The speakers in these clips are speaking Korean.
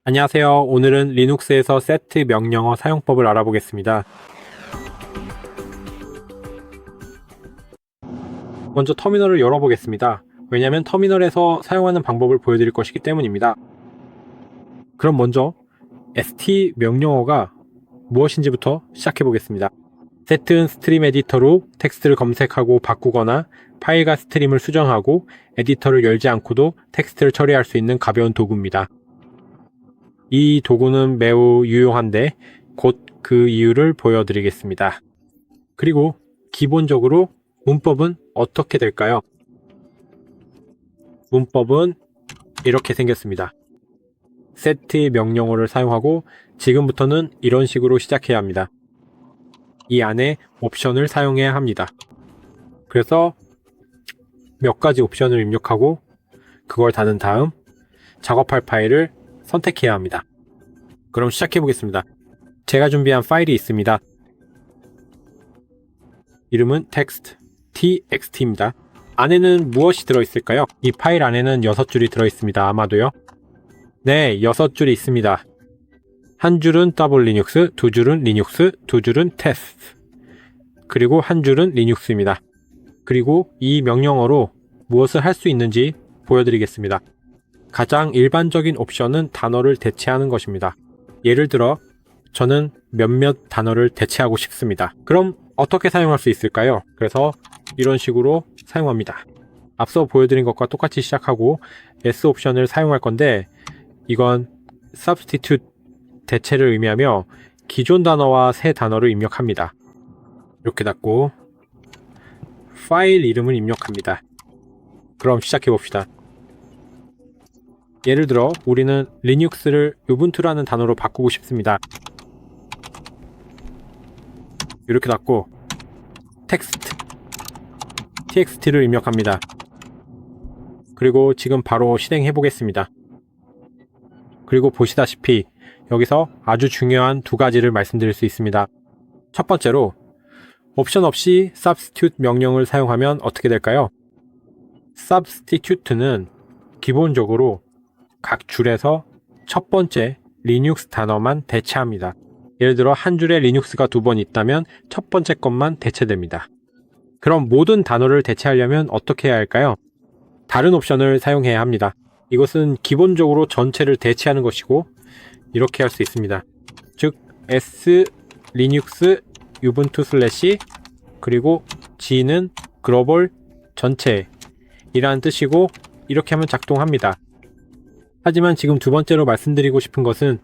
안녕하세요. 오늘은 리눅스에서 세트 명령어 사용법을 알아보겠습니다. 먼저 터미널을 열어보겠습니다. 왜냐하면 터미널에서 사용하는 방법을 보여드릴 것이기 때문입니다. 그럼 먼저 st 명령어가 무엇인지부터 시작해보겠습니다. set은 스트림 에디터로 텍스트를 검색하고 바꾸거나 파일과 스트림을 수정하고 에디터를 열지 않고도 텍스트를 처리할 수 있는 가벼운 도구입니다. 이 도구는 매우 유용한데 곧 그 이유를 보여드리겠습니다. 그리고 기본적으로 문법은 어떻게 될까요? 문법은 이렇게 생겼습니다. set 명령어를 사용하고 지금부터는 이런 식으로 시작해야 합니다. 이 안에 옵션을 사용해야 합니다. 그래서 몇 가지 옵션을 입력하고 그걸 닫은 다음 작업할 파일을 선택해야 합니다. 그럼 시작해 보겠습니다. 제가 준비한 파일이 있습니다. 이름은 txt.txt입니다. 안에는 무엇이 들어있을까요? 이 파일 안에는 6줄이 들어있습니다. 아마도요. 네, 6줄이 있습니다. 한 줄은 W리눅스, 두 줄은 리눅스, 두 줄은 테스트, 그리고 한 줄은 리눅스입니다. 그리고 이 명령어로 무엇을 할 수 있는지 보여드리겠습니다. 가장 일반적인 옵션은 단어를 대체하는 것입니다. 예를 들어 저는 몇몇 단어를 대체하고 싶습니다. 그럼 어떻게 사용할 수 있을까요? 그래서 이런 식으로 사용합니다. 앞서 보여드린 것과 똑같이 시작하고 S 옵션을 사용할 건데 이건 substitute 대체를 의미하며 기존 단어와 새 단어를 입력합니다. 이렇게 닫고 파일 이름을 입력합니다. 그럼 시작해 봅시다. 예를 들어 우리는 리눅스를 우분투라는 단어로 바꾸고 싶습니다. 이렇게 닫고 텍스트 txt를 입력합니다. 그리고 지금 바로 실행해 보겠습니다. 그리고 보시다시피 여기서 아주 중요한 두 가지를 말씀드릴 수 있습니다. 첫 번째로 옵션 없이 substitute 명령을 사용하면 어떻게 될까요? substitute는 기본적으로 각 줄에서 첫 번째 리눅스 단어만 대체합니다. 예를 들어 한 줄에 리눅스가 2번 있다면 첫 번째 것만 대체됩니다. 그럼 모든 단어를 대체하려면 어떻게 해야 할까요? 다른 옵션을 사용해야 합니다. 이것은 기본적으로 전체를 대체하는 것이고 이렇게 할 수 있습니다. 즉 s linux ubuntu 슬래시 그리고 g는 글로벌 전체 이라는 뜻이고 이렇게 하면 작동합니다. 하지만 지금 두 번째로 말씀드리고 싶은 것은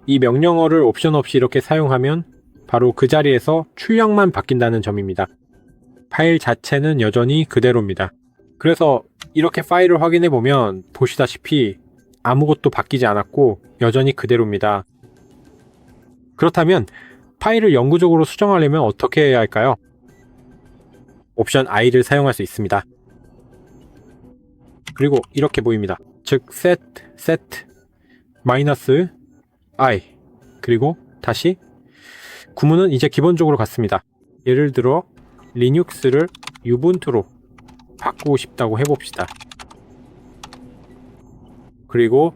이 명령어를 옵션 없이 이렇게 사용하면 바로 그 자리에서 출력만 바뀐다는 점입니다. 파일 자체는 여전히 그대로입니다. 그래서 이렇게 파일을 확인해 보면 보시다시피 아무것도 바뀌지 않았고 여전히 그대로입니다. 그렇다면 파일을 영구적으로 수정하려면 어떻게 해야 할까요? 옵션 I를 사용할 수 있습니다. 그리고 이렇게 보입니다. 즉 set -i 그리고 다시 구문은 이제 기본적으로 같습니다. 예를 들어 리눅스를 유분투로 바꾸고 싶다고 해봅시다. 그리고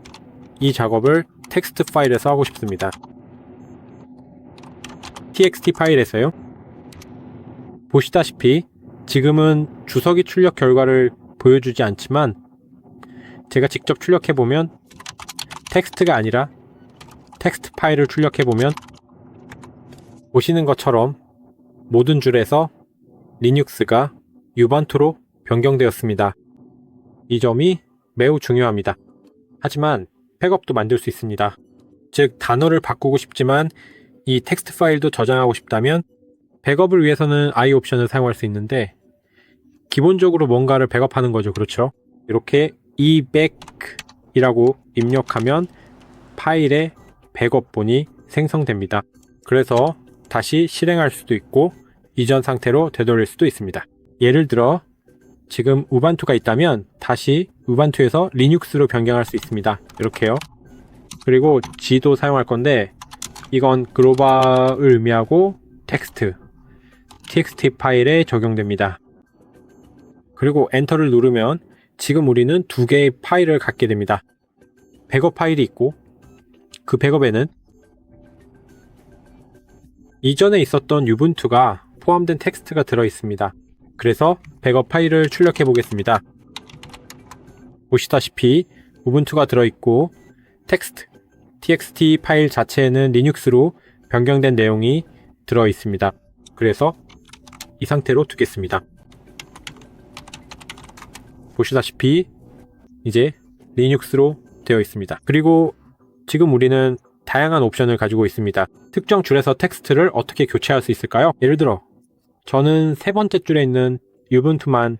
이 작업을 텍스트 파일에서 하고 싶습니다. txt 파일에서요. 보시다시피 지금은 주석이 출력 결과를 보여주지 않지만 제가 직접 출력해보면 텍스트가 아니라 텍스트 파일을 출력해보면 보시는 것처럼 모든 줄에서 리눅스가 유번투로 변경되었습니다. 이 점이 매우 중요합니다. 하지만 백업도 만들 수 있습니다. 즉 단어를 바꾸고 싶지만 이 텍스트 파일도 저장하고 싶다면 백업을 위해서는 I 옵션을 사용할 수 있는데 기본적으로 뭔가를 백업하는 거죠. 그렇죠? 이렇게 eback이라고 입력하면 파일의 백업본이 생성됩니다. 그래서 다시 실행할 수도 있고 이전 상태로 되돌릴 수도 있습니다. 예를 들어 지금 우반투가 있다면 다시 우반투에서 리눅스로 변경할 수 있습니다. 이렇게요. 그리고 G도 사용할 건데 이건 글로벌을 의미하고 텍스트 txt 파일에 적용됩니다. 그리고 엔터를 누르면 지금 우리는 두 개의 파일을 갖게 됩니다. 백업 파일이 있고 그 백업에는 이전에 있었던 유분투가 포함된 텍스트가 들어 있습니다. 그래서 백업 파일을 출력해 보겠습니다. 보시다시피 우분투가 들어있고 텍스트, txt 파일 자체에는 리눅스로 변경된 내용이 들어 있습니다. 그래서 이 상태로 두겠습니다. 보시다시피 이제 리눅스로 되어 있습니다. 그리고 지금 우리는 다양한 옵션을 가지고 있습니다. 특정 줄에서 텍스트를 어떻게 교체할 수 있을까요? 예를 들어 저는 세 번째 줄에 있는 유분투만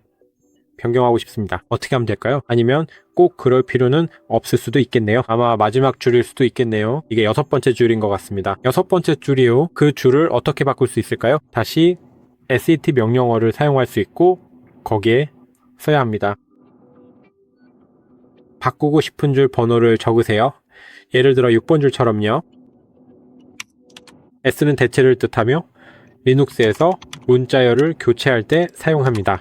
변경하고 싶습니다. 어떻게 하면 될까요? 아니면 꼭 그럴 필요는 없을 수도 있겠네요. 아마 마지막 줄일 수도 있겠네요. 이게 6번째 줄인 것 같습니다. 6번째 줄이요. 그 줄을 어떻게 바꿀 수 있을까요? 다시 set 명령어를 사용할 수 있고 거기에 써야 합니다. 바꾸고 싶은 줄 번호를 적으세요. 예를 들어 6번 줄처럼요. S는 대체를 뜻하며 리눅스에서 문자열을 교체할 때 사용합니다.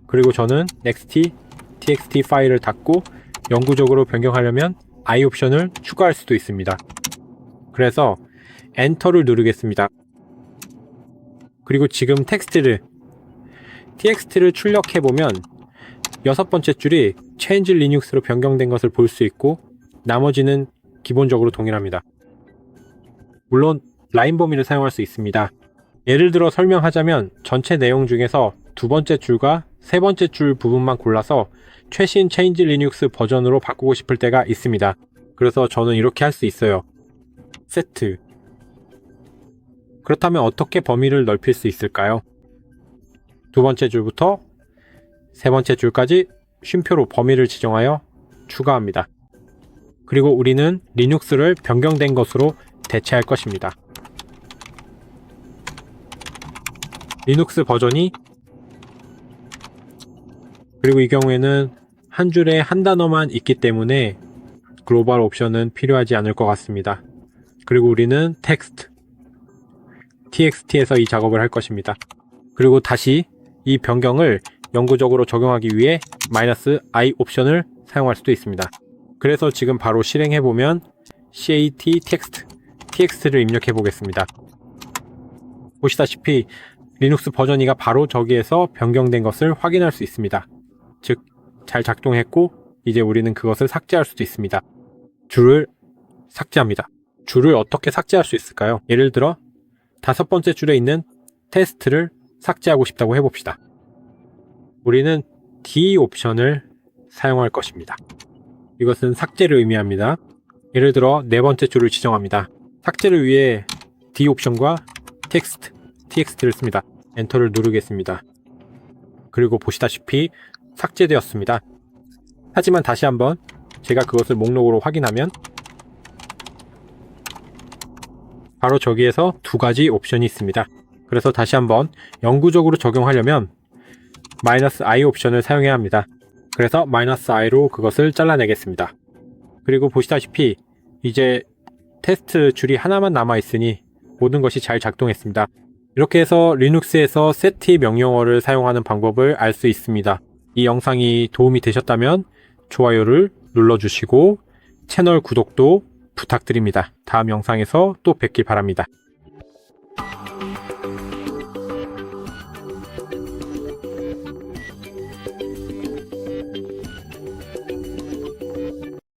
그리고 저는 next txt 파일을 닫고 영구적으로 변경하려면 I 옵션을 추가할 수도 있습니다. 그래서 엔터를 누르겠습니다. 그리고 지금 txt를 출력해보면 6번째 줄이 change linux로 변경된 것을 볼 수 있고 나머지는 기본적으로 동일합니다. 물론 라인 범위를 사용할 수 있습니다. 예를 들어 설명하자면 전체 내용 중에서 2번째 줄과 3번째 줄 부분만 골라서 최신 change linux 버전으로 바꾸고 싶을 때가 있습니다. 그래서 저는 이렇게 할 수 있어요. set. 그렇다면 어떻게 범위를 넓힐 수 있을까요? 2번째 줄부터 3번째 줄까지 쉼표로 범위를 지정하여 추가합니다. 그리고 우리는 리눅스를 변경된 것으로 대체할 것입니다. 리눅스 버전이 그리고 이 경우에는 한 줄에 한 단어만 있기 때문에 글로벌 옵션은 필요하지 않을 것 같습니다. 그리고 우리는 텍스트, txt에서 이 작업을 할 것입니다. 그리고 다시 이 변경을 영구적으로 적용하기 위해 -i 옵션을 사용할 수도 있습니다. 그래서 지금 바로 실행해보면 cat txt를 입력해 보겠습니다. 보시다시피 리눅스 버전 2가 바로 저기에서 변경된 것을 확인할 수 있습니다. 즉, 잘 작동했고 이제 우리는 그것을 삭제할 수도 있습니다. 줄을 삭제합니다. 줄을 어떻게 삭제할 수 있을까요? 예를 들어 5번째 줄에 있는 테스트를 삭제하고 싶다고 해봅시다. 우리는 D 옵션을 사용할 것입니다. 이것은 삭제를 의미합니다. 예를 들어 4번째 줄을 지정합니다. 삭제를 위해 D 옵션과 텍스트, txt를 씁니다. 엔터를 누르겠습니다. 그리고 보시다시피 삭제되었습니다. 하지만 다시 한번 제가 그것을 목록으로 확인하면 바로 저기에서 2가지 옵션이 있습니다. 그래서 다시 한번 영구적으로 적용하려면 -i 옵션을 사용해야 합니다. 그래서 -i로 그것을 잘라내겠습니다. 그리고 보시다시피 이제 테스트 줄이 하나만 남아있으니 모든 것이 잘 작동했습니다. 이렇게 해서 리눅스에서 set 명령어를 사용하는 방법을 알 수 있습니다. 이 영상이 도움이 되셨다면 좋아요를 눌러주시고 채널 구독도 부탁드립니다. 다음 영상에서 또 뵙길 바랍니다.